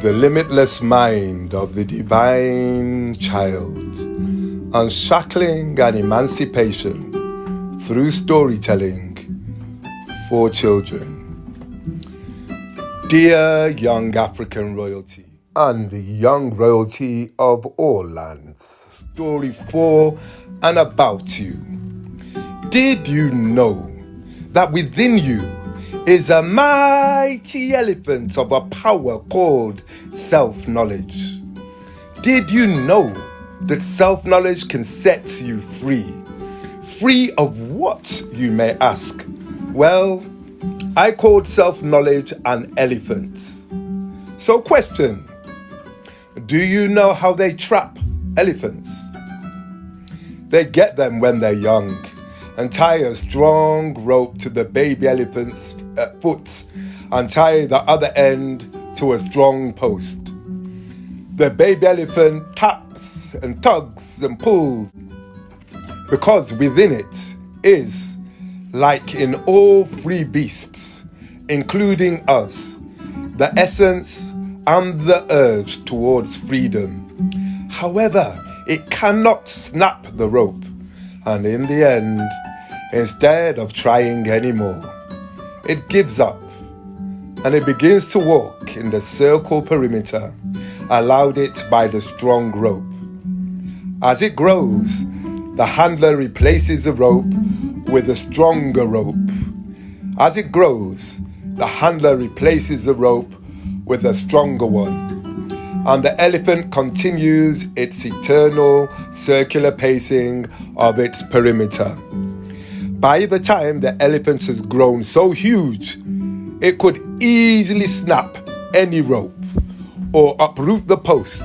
The limitless mind of the divine child, unshackling and emancipation through storytelling for children. Dear young African royalty and the young royalty of all lands, story for and about you. Did you know that within you is a mighty elephant of a power called self-knowledge? Did you know that self-knowledge can set you free? Free of what, you may ask? Well, I called self-knowledge an elephant. So question, do you know how they trap elephants? They get them when they're young and tie a strong rope to the baby elephant's foot and tie the other end to a strong post. The baby elephant taps and tugs and pulls because within it is, like in all free beasts, including us, the essence and the urge towards freedom. However, it cannot snap the rope, and in the end, instead of trying anymore, it gives up and it begins to walk in the circle perimeter allowed it by the strong rope. As it grows, the handler replaces the rope with a stronger rope. As it grows, the handler replaces the rope with a stronger one, and the elephant continues its eternal circular pacing of its perimeter. By the time the elephant has grown so huge, it could easily snap any rope or uproot the post.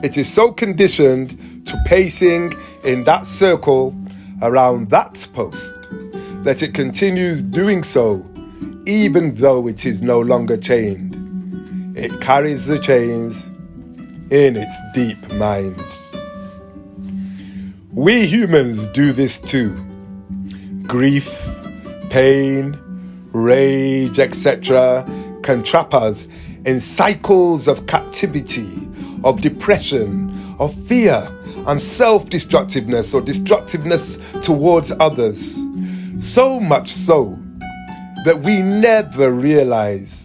It is so conditioned to pacing in that circle around that post that it continues doing so even though it is no longer chained. It carries the chains in its deep mind. We humans do this too. Grief, pain, rage, etc. can trap us in cycles of captivity, of depression, of fear, and self-destructiveness or destructiveness towards others. So much so that we never realize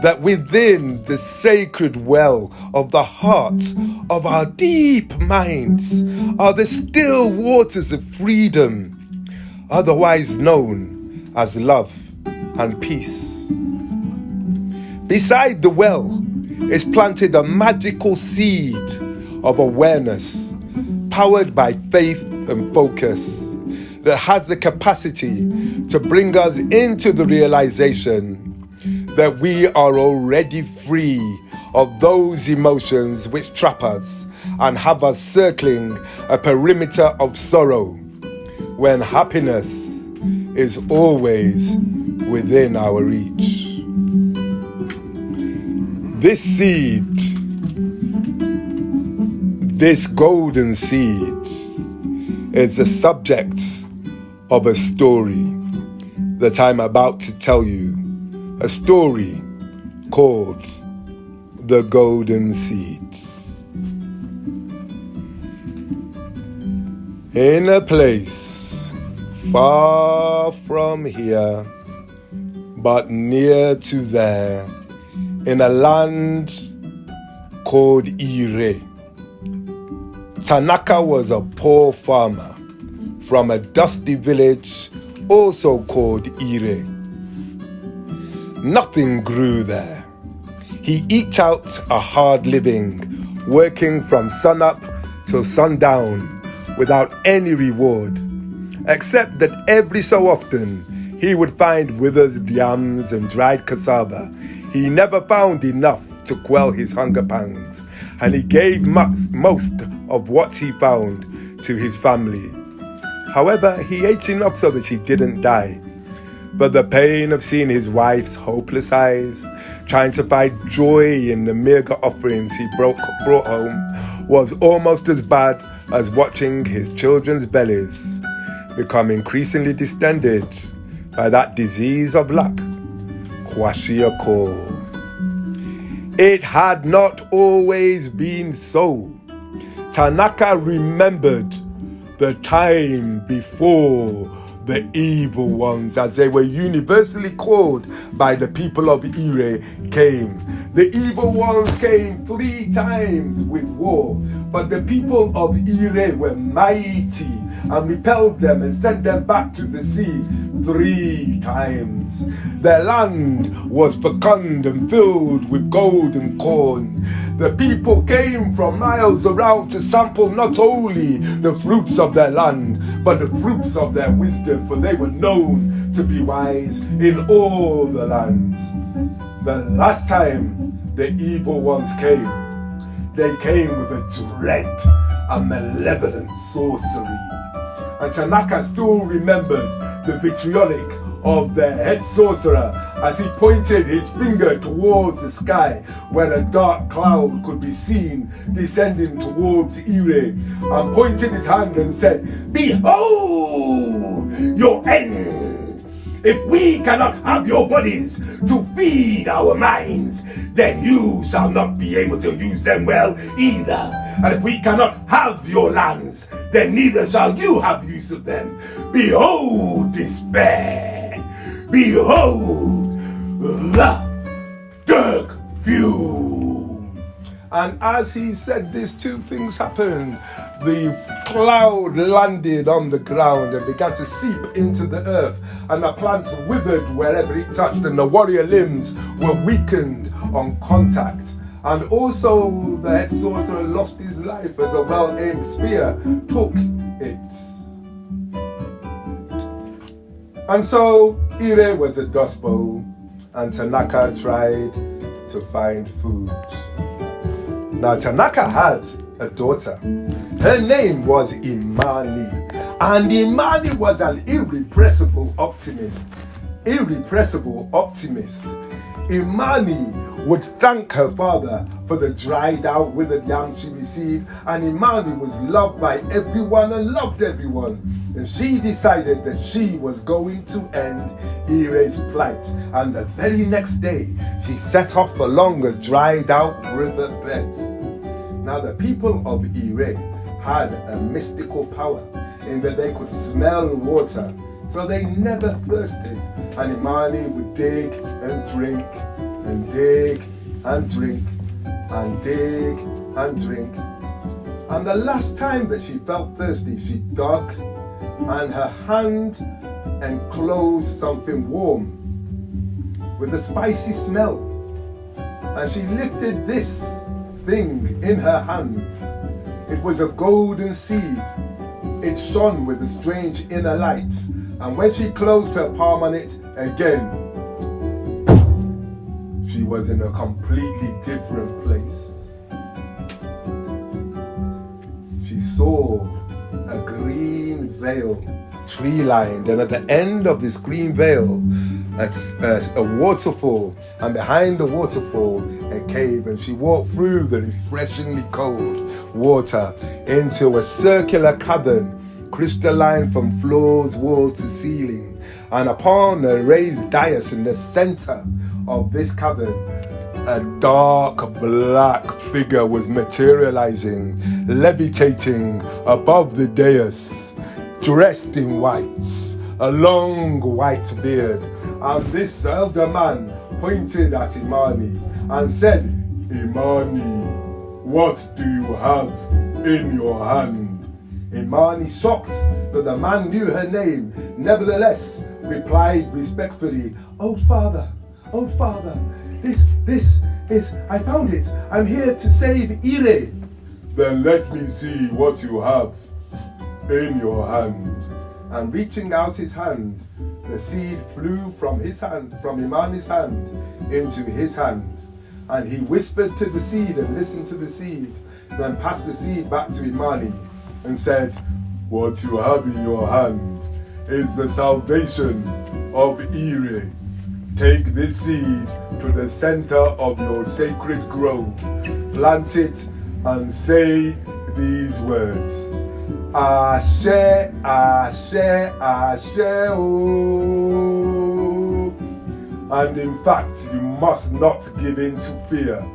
that within the sacred well of the heart of our deep minds are the still waters of freedom, otherwise known as love and peace. Beside the well is planted a magical seed of awareness, powered by faith and focus, that has the capacity to bring us into the realization that we are already free of those emotions which trap us and have us circling a perimeter of sorrow, when happiness is always within our reach. This seed, this golden seed, is the subject of a story that I'm about to tell you, a story called The Golden Seed. In a place far from here, but near to there, in a land called Ire, Tanaka was a poor farmer from a dusty village also called Ire. Nothing grew there. He eked out a hard living, working from sunup till sundown without any reward, except that every so often he would find withered yams and dried cassava. He never found enough to quell his hunger pangs, and he gave most of what he found to his family. However, he ate enough so that he didn't die. But the pain of seeing his wife's hopeless eyes, trying to find joy in the meager offerings he brought home, was almost as bad as watching his children's bellies become increasingly distended by that disease of luck, kwashiorkor. It had not always been so. Tanaka remembered the time before the evil ones, as they were universally called by the people of Ire, came. The evil ones came 3 times with war, but the people of Ire were mighty and repelled them and sent them back to the sea 3 times. Their land was fecund and filled with gold and corn. The people came from miles around to sample not only the fruits of their land, but the fruits of their wisdom, for they were known to be wise in all the lands. The last time the evil ones came, they came with a dread and malevolent sorcery. And Tanaka still remembered the vitriolic of the head sorcerer as he pointed his finger towards the sky, where a dark cloud could be seen descending towards Ire, and pointed his hand and said, "Behold your end! If we cannot have your bodies to feed our minds, then you shall not be able to use them well either. And if we cannot have your lands, then neither shall you have use of them. Behold despair! Behold the dark fume!" And as he said this, 2 things happened. The cloud landed on the ground and began to seep into the earth, and the plants withered wherever it touched, and the warrior limbs were weakened on contact. And also the head sorcerer lost his life as a well-aimed spear took it. And so Ire was a dust bowl, and Tanaka tried to find food. Now Tanaka had a daughter. Her name was Imani, and Imani was an irrepressible optimist. Imani would thank her father for the dried out withered yams she received, and Imani was loved by everyone and loved everyone. And she decided that she was going to end Ire's plight, and the very next day she set off along a dried out riverbed. Now the people of Ire had a mystical power in that they could smell water, so they never thirsted. And Imani would dig and drink and dig and drink and dig and drink. And the last time that she felt thirsty, she dug, and her hand enclosed something warm with a spicy smell. And she lifted this thing in her hand. It was a golden seed. It shone with a strange inner light. And when she closed her palm on it again, she was in a completely different place. She saw a green veil, tree-lined, and at the end of this green veil, a waterfall, and behind the waterfall, a cave. And she walked through the refreshingly cold water into a circular cavern, crystalline from floors, walls to ceiling. And upon a raised dais in the center of this cavern, a dark black figure was materializing, levitating above the dais, dressed in white, a long white beard. And this elder man pointed at Imani and said, "Imani, what do you have in your hand?" Imani, shocked that the man knew her name, nevertheless replied respectfully, "Old father, this is, I found it. I'm here to save Ire." "Then let me see what you have in your hand." And reaching out his hand, the seed flew from his hand, from Imani's hand, into his hand. And he whispered to the seed and listened to the seed, then passed the seed back to Imani and said, "What you have in your hand is the salvation of Ire. Take this seed to the center of your sacred grove, plant it, and say these words: Ashe, Ashe, Ashe, oh. And in fact, you must not give in to fear.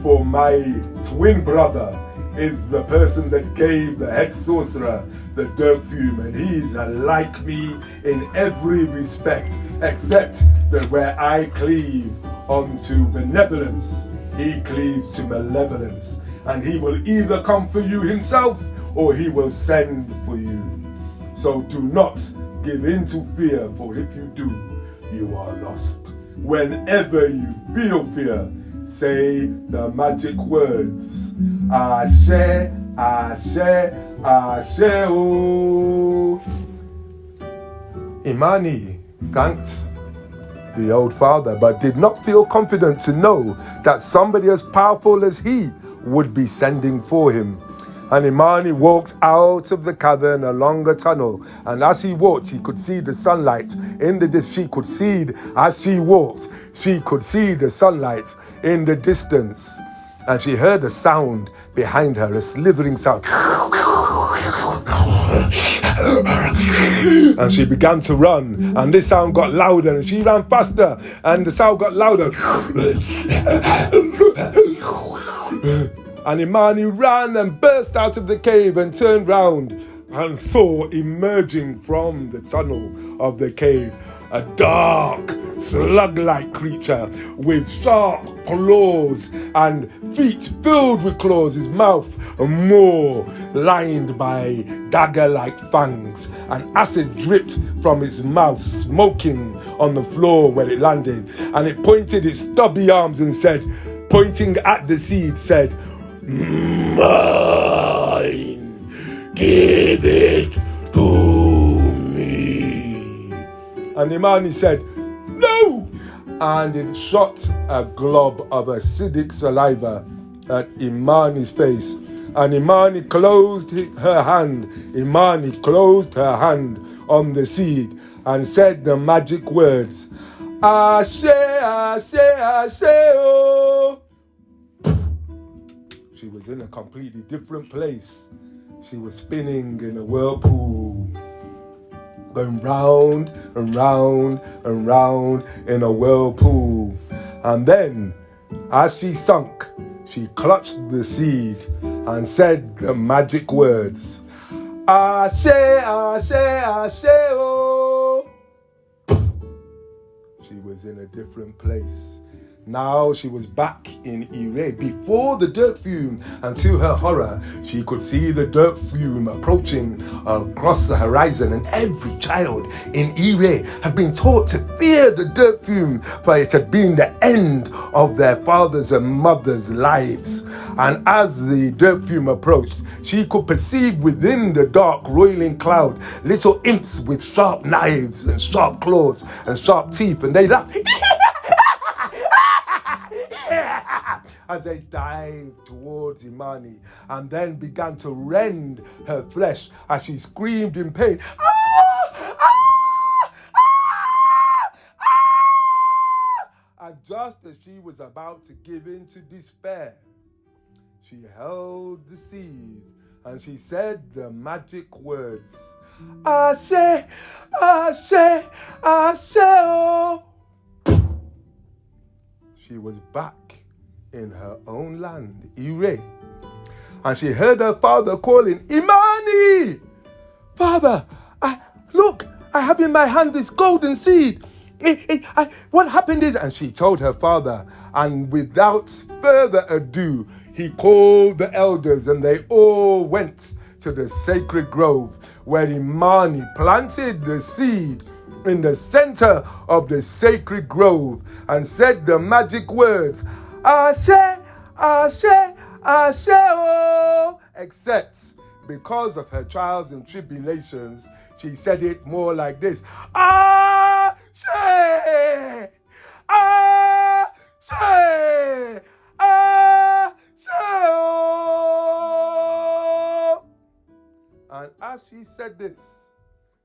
For my twin brother is the person that gave the head sorcerer the dirt fume, and he's like me in every respect, except that where I cleave unto benevolence, he cleaves to malevolence, and he will either come for you himself or he will send for you. So do not give in to fear, for if you do, you are lost. Whenever you feel fear, say the magic words, Ashe, Ashe, Ashe, oh. Imani thanked the old father, but did not feel confident to know that somebody as powerful as he would be sending for him. And Imani walked out of the cavern along a tunnel, and as he walked, he could see the sunlight in the distance. She could see, as she walked, she could see the sunlight in the distance, and she heard a sound behind her, a slithering sound. And she began to run, and this sound got louder, and she ran faster, and the sound got louder. And Imani ran and burst out of the cave and turned round and saw emerging from the tunnel of the cave a dark, slug-like creature with sharp claws and feet filled with claws, his mouth more lined by dagger-like fangs, and acid dripped from its mouth, smoking on the floor where it landed. And it pointed its stubby arms and said, pointing at the seed, said, "Mine, give it to me." And Imani said, "No!" And it shot a glob of acidic saliva at Imani's face. And Imani closed her hand. Imani closed her hand on the seed and said the magic words, "Ashe, Ashe, Ashe, oh." She was in a completely different place. She was spinning in a whirlpool, going round and round and round in a whirlpool. And then, as she sunk, she clutched the seed and said the magic words, "Ashe, Ashe, Ashe, oh." She was in a different place. Now she was back in Ire before the dirt fume, and to her horror, she could see the dirt fume approaching across the horizon, and every child in Ire had been taught to fear the dirt fume, for it had been the end of their fathers' and mothers' lives. And as the dirt fume approached, she could perceive within the dark roiling cloud little imps with sharp knives and sharp claws and sharp teeth, and they laughed as they dived towards Imani, and then began to rend her flesh as she screamed in pain. And just as she was about to give in to despair, she held the seed and she said the magic words, "Ashe, Ashe, Ashe, oh." She was back in her own land, Ire, and she heard her father calling, "Imani! Father, look, I have in my hand this golden seed. What happened is," and she told her father, and without further ado, he called the elders, and they all went to the sacred grove where Imani planted the seed in the center of the sacred grove and said the magic words, "Ashe, Ashe, Ashe, oh." Except because of her trials and tribulations, she said it more like this, "Ashe, Ashe, Ashe, oh." And as she said this,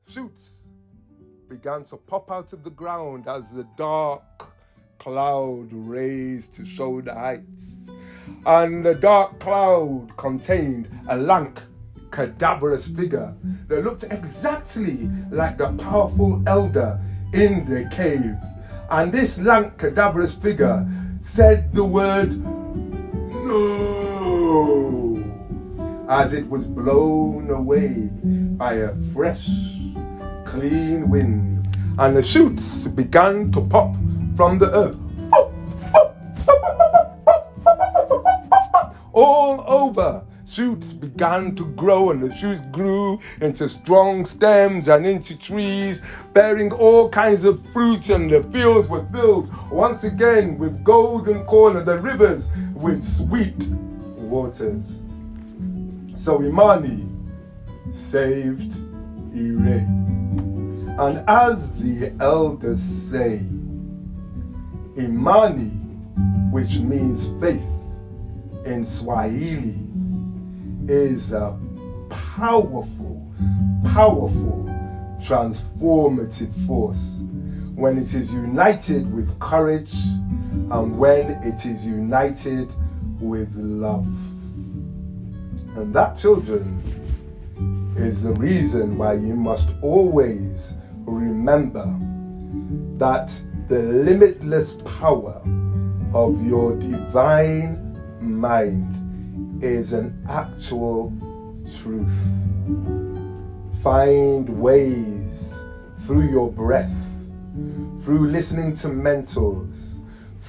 shoots began to pop out of the ground as the dark cloud raised to shoulder heights. And the dark cloud contained a lank, cadaverous figure that looked exactly like the powerful elder in the cave. And this lank, cadaverous figure said the word no as it was blown away by a fresh, clean wind, and the shoots began to pop from the earth. All over, shoots began to grow, and the shoots grew into strong stems and into trees, bearing all kinds of fruits, and the fields were filled once again with golden corn, and the rivers with sweet waters. So Imani saved Ire. And as the elders say, Imani, which means faith in Swahili, is a powerful, transformative force when it is united with courage and when it is united with love. And that, children, is the reason why you must always remember that the limitless power of your divine mind is an actual truth. Find ways through your breath, through listening to mentors,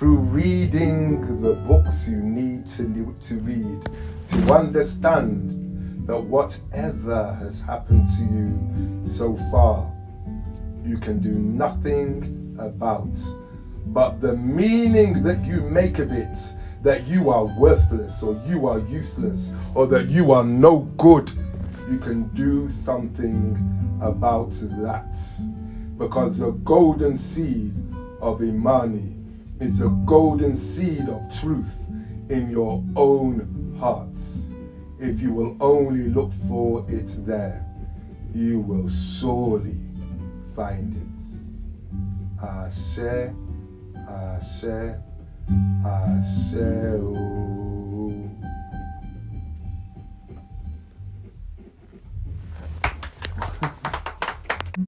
through reading the books you need to read, to understand that whatever has happened to you so far, you can do nothing about. But the meaning that you make of it, that you are worthless or you are useless or that you are no good, you can do something about that. Because the golden seed of Imani is a golden seed of truth in your own hearts. If you will only look for it there, you will surely find it. Ashe, Ashe, Ashe.